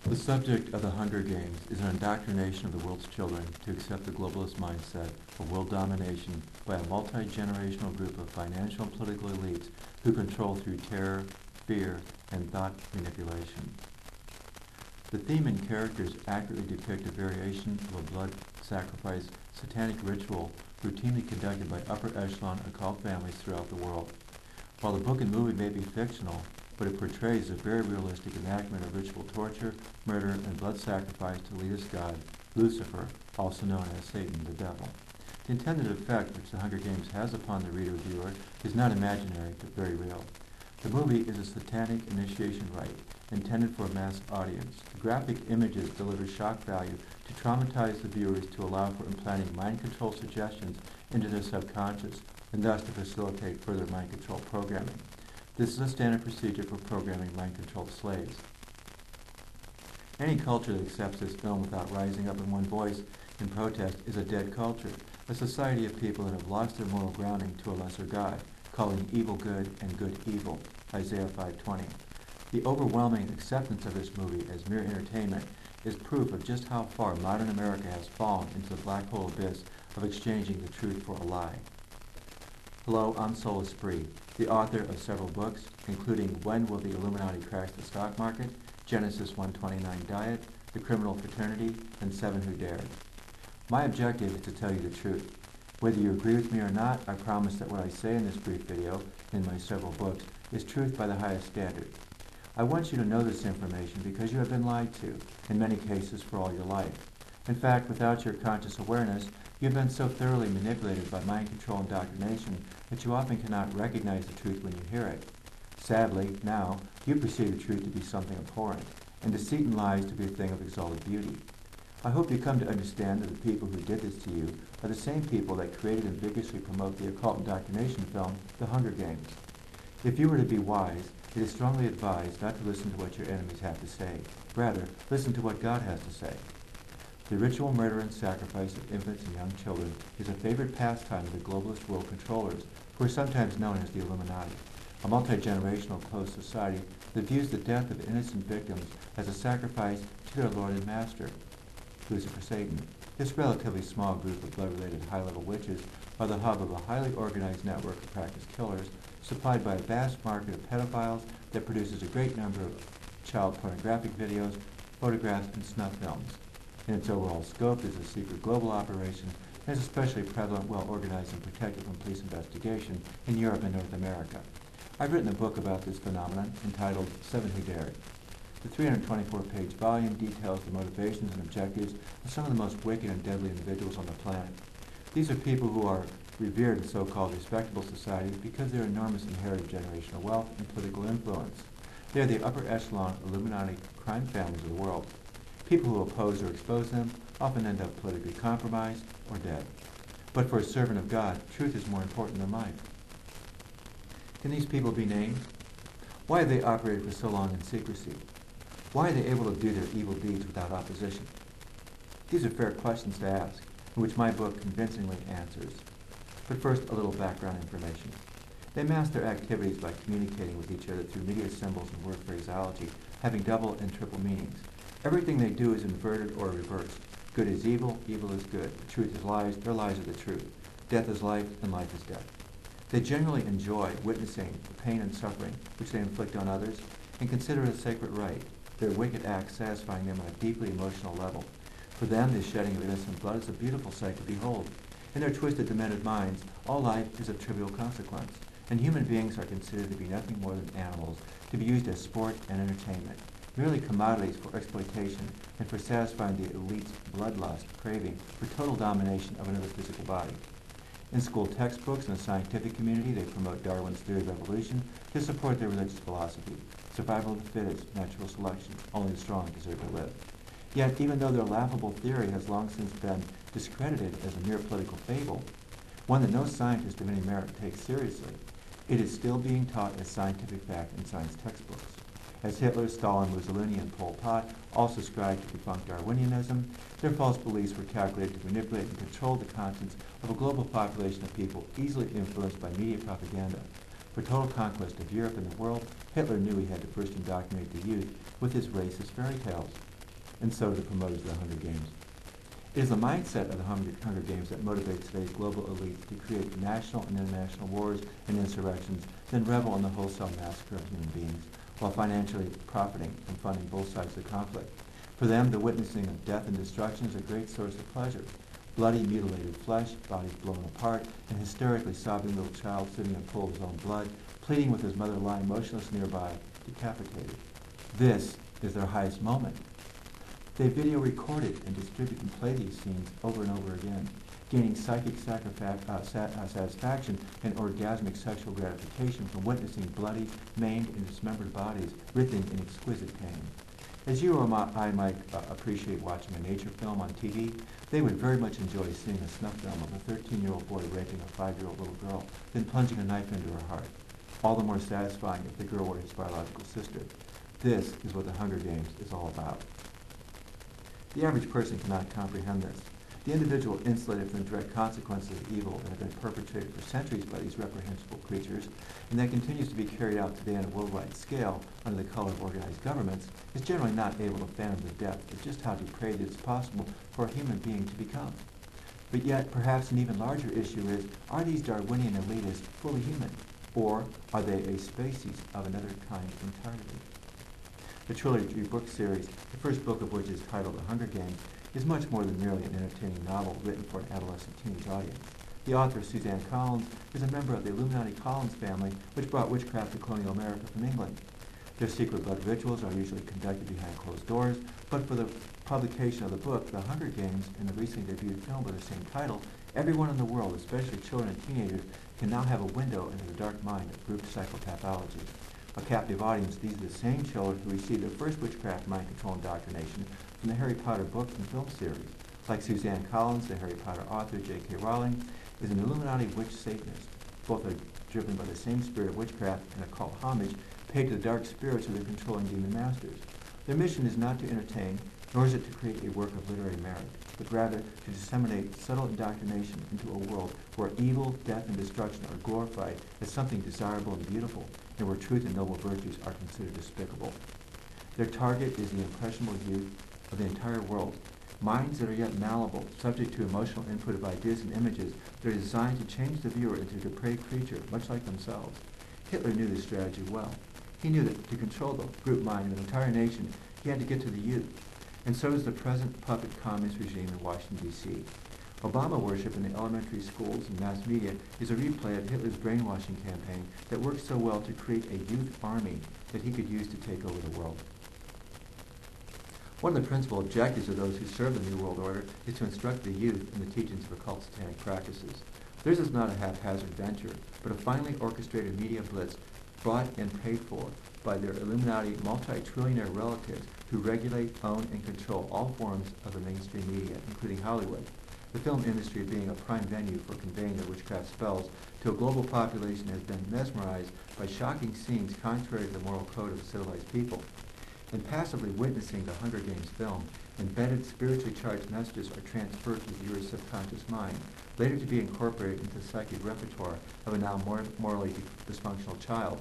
The subject of the Hunger Games is an indoctrination of the world's children to accept the globalist mindset of world domination by a multi-generational group of financial and political elites who control through terror, fear, and thought manipulation. The theme and characters accurately depict a variation of a blood sacrifice satanic ritual routinely conducted by upper echelon occult families throughout the world. While the book and movie may be fictional, but it portrays a very realistic enactment of ritual torture, murder, and blood sacrifice to the elitist god, Lucifer, also known as Satan, the devil. The intended effect which the Hunger Games has upon the reader or viewer is not imaginary, but very real. The movie is a satanic initiation rite, intended for a mass audience. The graphic images deliver shock value to traumatize the viewers to allow for implanting mind control suggestions into their subconscious, and thus to facilitate further mind control programming. This is a standard procedure for programming mind-controlled slaves. Any culture that accepts this film without rising up in one voice in protest is a dead culture, a society of people that have lost their moral grounding to a lesser God, calling evil good and good evil, Isaiah 5:20. The overwhelming acceptance of this movie as mere entertainment is proof of just how far modern America has fallen into the black hole abyss of exchanging the truth for a lie. Hello, I'm Soul Esprit, the author of several books, including When Will the Illuminati Crash the Stock Market, Genesis 129 Diet, The Criminal Fraternity, and 7 Who Dared. My objective is to tell you the truth. Whether you agree with me or not, I promise that what I say in this brief video, in my several books, is truth by the highest standard. I want you to know this information because you have been lied to, in many cases for all your life. In fact, without your conscious awareness, you have been so thoroughly manipulated by mind control and indoctrination that you often cannot recognize the truth when you hear it. Sadly, now, you perceive the truth to be something abhorrent, and deceit and lies to be a thing of exalted beauty. I hope you come to understand that the people who did this to you are the same people that created and vigorously promote the occult indoctrination film, The Hunger Games. If you were to be wise, it is strongly advised not to listen to what your enemies have to say. Rather, listen to what God has to say. The ritual murder and sacrifice of infants and young children is a favorite pastime of the globalist world controllers, who are sometimes known as the Illuminati, a multi-generational closed society that views the death of innocent victims as a sacrifice to their Lord and Master, Lucifer Satan. This relatively small group of blood-related high-level witches are the hub of a highly organized network of practiced killers, supplied by a vast market of pedophiles that produces a great number of child pornographic videos, photographs, and snuff films. In its overall scope, it is a secret global operation and is especially prevalent, well-organized, and protected from police investigation in Europe and North America. I've written a book about this phenomenon entitled 7 Who Dared. The 324-page volume details the motivations and objectives of some of the most wicked and deadly individuals on the planet. These are people who are revered in so-called respectable societies because of their enormous inherited generational wealth and political influence. They are the upper echelon Illuminati crime families of the world. People who oppose or expose them often end up politically compromised or dead. But for a servant of God, truth is more important than life. Can these people be named? Why have they operated for so long in secrecy? Why are they able to do their evil deeds without opposition? These are fair questions to ask, in which my book convincingly answers. But first, a little background information. They mask their activities by communicating with each other through media symbols and word phraseology, having double and triple meanings. Everything they do is inverted or reversed. Good is evil, evil is good. The truth is lies, their lies are the truth. Death is life, and life is death. They generally enjoy witnessing the pain and suffering which they inflict on others and consider it a sacred right, their wicked acts satisfying them on a deeply emotional level. For them, the shedding of innocent blood is a beautiful sight to behold. In their twisted, demented minds, all life is of trivial consequence, and human beings are considered to be nothing more than animals, to be used as sport and entertainment, merely commodities for exploitation and for satisfying the elite's bloodlust craving for total domination of another physical body. In school textbooks and the scientific community, they promote Darwin's theory of evolution to support their religious philosophy. Survival of the fittest, natural selection, only the strong deserve to live. Yet, even though their laughable theory has long since been discredited as a mere political fable, one that no scientist of any merit takes seriously, it is still being taught as scientific fact in science textbooks. As Hitler, Stalin, Mussolini, and Pol Pot all subscribed to defunct Darwinism, their false beliefs were calculated to manipulate and control the conscience of a global population of people easily influenced by media propaganda. For total conquest of Europe and the world, Hitler knew he had to first indoctrinate the youth with his racist fairy tales. and so do the promoters of the Hunger Games. It is the mindset of the Hunger Games that motivates today's global elites to create national and international wars and insurrections, then revel in the wholesale massacre of human beings, while financially profiting from funding both sides of the conflict. For them, the witnessing of death and destruction is a great source of pleasure. Bloody, mutilated flesh, bodies blown apart, and hysterically sobbing little child sitting in a pool of his own blood, pleading with his mother lying motionless nearby, decapitated. This is their highest moment. They video record it and distribute and play these scenes over and over again, gaining psychic satisfaction and orgasmic sexual gratification from witnessing bloody, maimed, and dismembered bodies writhing in exquisite pain. As you or I might appreciate watching a nature film on TV, they would very much enjoy seeing a snuff film of a 13-year-old boy raping a 5-year-old little girl, then plunging a knife into her heart. All the more satisfying if the girl were his biological sister. This is what the Hunger Games is all about. The average person cannot comprehend this. The individual insulated from the direct consequences of evil that have been perpetrated for centuries by these reprehensible creatures, and that continues to be carried out today on a worldwide scale under the color of organized governments, is generally not able to fathom the depth of just how depraved it is possible for a human being to become. But yet, perhaps an even larger issue is, are these Darwinian elitists fully human, or are they a species of another kind entirely? The trilogy book series, the first book of which is titled The Hunger Games, is much more than merely an entertaining novel written for an adolescent teenage audience. The author, Suzanne Collins, is a member of the Illuminati Collins family, which brought witchcraft to colonial America from England. Their secret blood rituals are usually conducted behind closed doors, but for the publication of the book, The Hunger Games, and the recently debuted film with the same title, everyone in the world, especially children and teenagers, can now have a window into the dark mind of group psychopathology. A captive audience, these are the same children who received their first witchcraft mind control indoctrination from the Harry Potter book and film series. Like Suzanne Collins, the Harry Potter author J.K. Rowling is an Illuminati witch Satanist. Both are driven by the same spirit of witchcraft and occult homage paid to the dark spirits of their controlling demon masters. Their mission is not to entertain, nor is it to create a work of literary merit, but rather to disseminate subtle indoctrination into a world where evil, death, and destruction are glorified as something desirable and beautiful, and where truth and noble virtues are considered despicable. Their target is the impressionable youth of the entire world, minds that are yet malleable, subject to emotional input of ideas and images that are designed to change the viewer into a depraved creature, much like themselves. Hitler knew this strategy well. He knew that to control the group mind of an entire nation, he had to get to the youth. And so is the present puppet communist regime in Washington, D.C. Obama worship in the elementary schools and mass media is a replay of Hitler's brainwashing campaign that worked so well to create a youth army that he could use to take over the world. One of the principal objectives of those who serve the New World Order is to instruct the youth in the teachings of occult satanic practices. Theirs is not a haphazard venture, but a finely orchestrated media blitz bought and paid for by their Illuminati multi-trillionaire relatives who regulate, own, and control all forms of the mainstream media, including Hollywood. The film industry being a prime venue for conveying their witchcraft spells to a global population has been mesmerized by shocking scenes contrary to the moral code of civilized people. In passively witnessing the Hunger Games film, embedded spiritually charged messages are transferred to the viewer's subconscious mind, later to be incorporated into the psychic repertoire of a now morally dysfunctional child.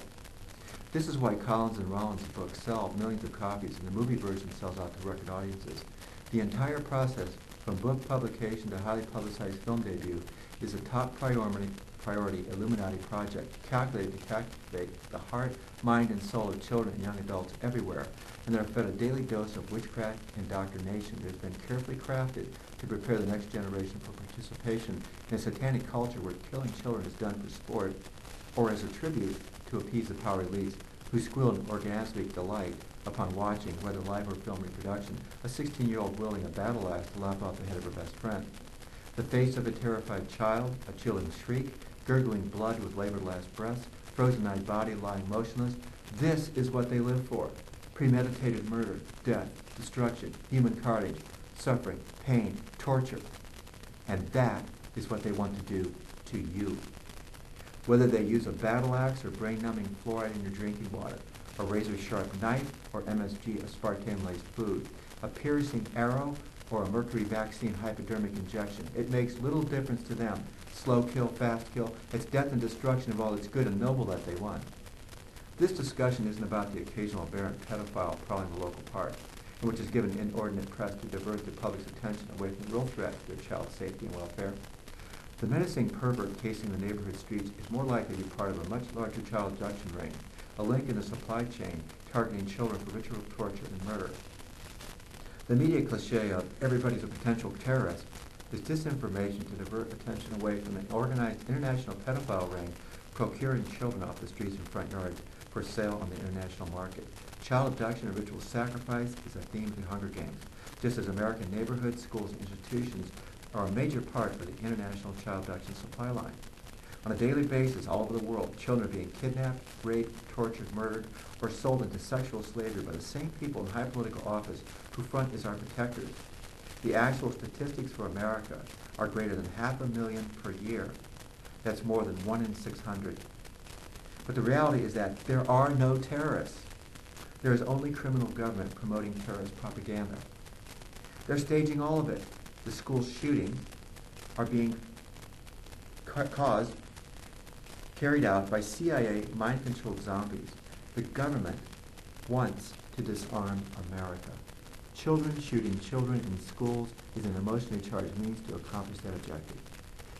This is why Collins and Rollins' books sell millions of copies and the movie version sells out to record audiences. The entire process, from book publication to highly publicized film debut, is a top priority Illuminati project calculated to captivate the heart, mind, and soul of children and young adults everywhere, and they are fed a daily dose of witchcraft indoctrination that has been carefully crafted to prepare the next generation for participation in a satanic culture where killing children is done for sport or as a tribute to appease the power elites who squeal in orgasmic delight upon watching, whether live or film reproduction, a 16-year-old wielding a battle axe to lop off the head of her best friend. The face of a terrified child, a chilling shriek, gurgling blood with labored last breaths, frozen-eyed body lying motionless. This is what they live for. Premeditated murder, death, destruction, human carnage, suffering, pain, torture. And that is what they want to do to you. Whether they use a battle axe or brain-numbing fluoride in your drinking water, a razor-sharp knife or MSG aspartame-laced food, a piercing arrow or a mercury vaccine hypodermic injection. It makes little difference to them. Slow kill, fast kill, it's death and destruction of all that's good and noble that they want. This discussion isn't about the occasional aberrant pedophile prowling the local park. and which is given inordinate press to divert the public's attention away from the real threat to their child's safety and welfare. The menacing pervert casing the neighborhood streets is more likely to be part of a much larger child abduction ring, a link in the supply chain targeting children for ritual torture and murder. The media cliche of everybody's a potential terrorist is disinformation to divert attention away from an organized international pedophile ring procuring children off the streets and front yards for sale on the international market. Child abduction and ritual sacrifice is a theme of the Hunger Games, just as American neighborhoods, schools, and institutions are a major part of the international child abduction supply line. On a daily basis, all over the world, children are being kidnapped, raped, tortured, murdered, or sold into sexual slavery by the same people in high political office who front as our protectors. The actual statistics for America are greater than 500,000 per year. That's more than 1 in 600. But the reality is that there are no terrorists. There is only criminal government promoting terrorist propaganda. They're staging all of it. The school shootings are being carried out by CIA mind-controlled zombies. The government wants to disarm America. Children shooting children in schools is an emotionally charged means to accomplish that objective.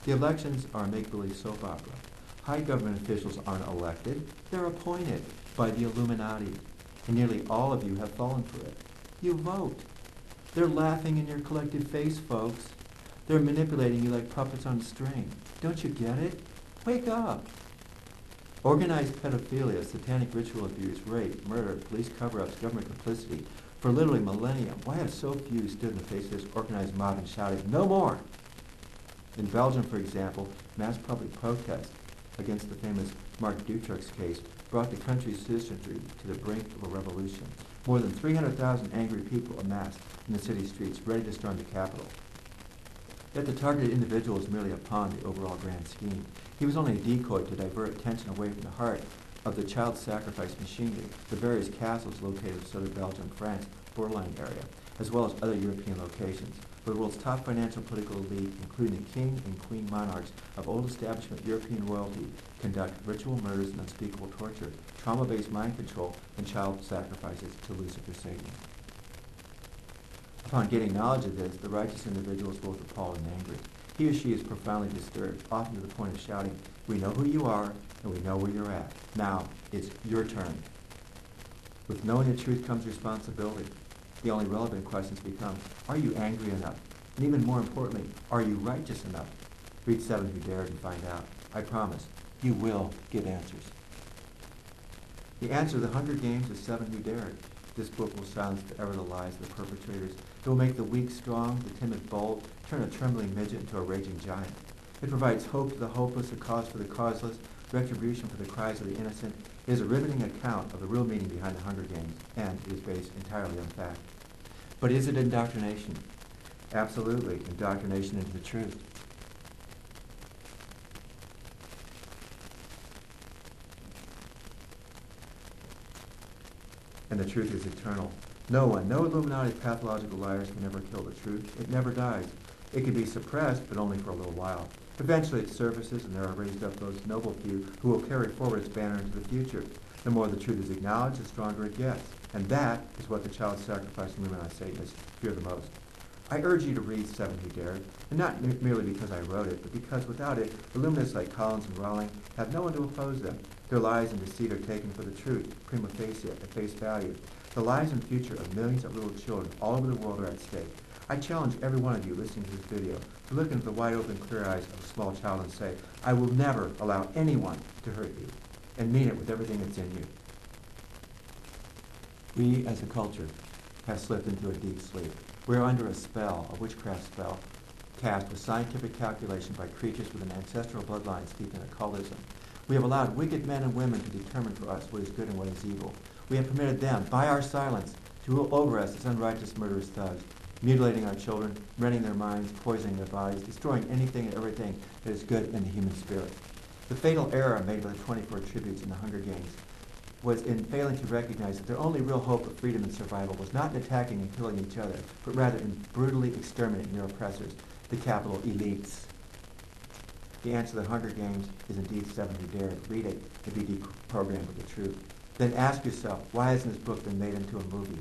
The elections are a make-believe soap opera. High government officials aren't elected, they're appointed by the Illuminati. And nearly all of you have fallen for it. You vote. They're laughing in your collective face, folks. They're manipulating you like puppets on a string. Don't you get it? Wake up. Organized pedophilia, satanic ritual abuse, rape, murder, police cover-ups, government complicity. For literally millennia, why have so few stood in the face of this organized mob and shouted, "No more"? In Belgium, for example, mass public protest against the famous Mark Dutrecht's case brought the country's citizenry to the brink of a revolution. More than 300,000 angry people amassed in the city streets, ready to storm the Capitol. Yet the targeted individual was merely a pawn in the overall grand scheme. He was only a decoy to divert attention away from the heart of the child sacrifice machinery, the various castles located in southern Belgium, France, borderline area, as well as other European locations, where the world's top financial political elite, including the king and queen monarchs of old establishment European royalty, conduct ritual murders and unspeakable torture, trauma-based mind control, and child sacrifices to Lucifer Satan. Upon getting knowledge of this, the righteous individual is both appalled and angry. He or she is profoundly disturbed, often to the point of shouting, "We know who you are, and we know where you're at. Now, it's your turn." With knowing the truth comes responsibility. The only relevant questions become, are you angry enough? And even more importantly, are you righteous enough? Read 7 Who Dared and find out. I promise, you will get answers. The answer to the Hunger Games is 7 Who Dared. This book will silence forever the lies of the perpetrators. It will make the weak strong, the timid bold, turn a trembling midget into a raging giant. It provides hope to the hopeless, a cause for the causeless, retribution for the cries of the innocent. It is a riveting account of the real meaning behind the Hunger Games, and it is based entirely on fact. But is it indoctrination? Absolutely, indoctrination into the truth. And the truth is eternal. No one, no Illuminati pathological liars can ever kill the truth. It never dies. It can be suppressed, but only for a little while. Eventually it surfaces, and there are raised up those noble few who will carry forward its banner into the future. The more the truth is acknowledged, the stronger it gets. And that is what the child sacrificing Illuminati Satanists fear the most. I urge you to read 7 Who Dared, and not merely because I wrote it, but because without it, Illuminists like Collins and Rowling have no one to oppose them. Their lies and deceit are taken for the truth, prima facie, at face value. The lives and future of millions of little children all over the world are at stake. I challenge every one of you listening to this video to look into the wide-open, clear eyes of a small child and say, I will never allow anyone to hurt you, and mean it with everything that's in you. We, as a culture, have slipped into a deep sleep. We are under a spell, a witchcraft spell, cast with scientific calculation by creatures with an ancestral bloodline steeped in occultism. We have allowed wicked men and women to determine for us what is good and what is evil. We have permitted them, by our silence, to rule over us as unrighteous, murderous thugs, mutilating our children, rending their minds, poisoning their bodies, destroying anything and everything that is good in the human spirit. The fatal error made by the 24 tributes in the Hunger Games was in failing to recognize that their only real hope of freedom and survival was not in attacking and killing each other, but rather in brutally exterminating their oppressors, the capital elites. The answer to the Hunger Games is indeed 7 Who Dared. Read it and be deprogrammed with the truth. Then ask yourself, why hasn't this book been made into a movie?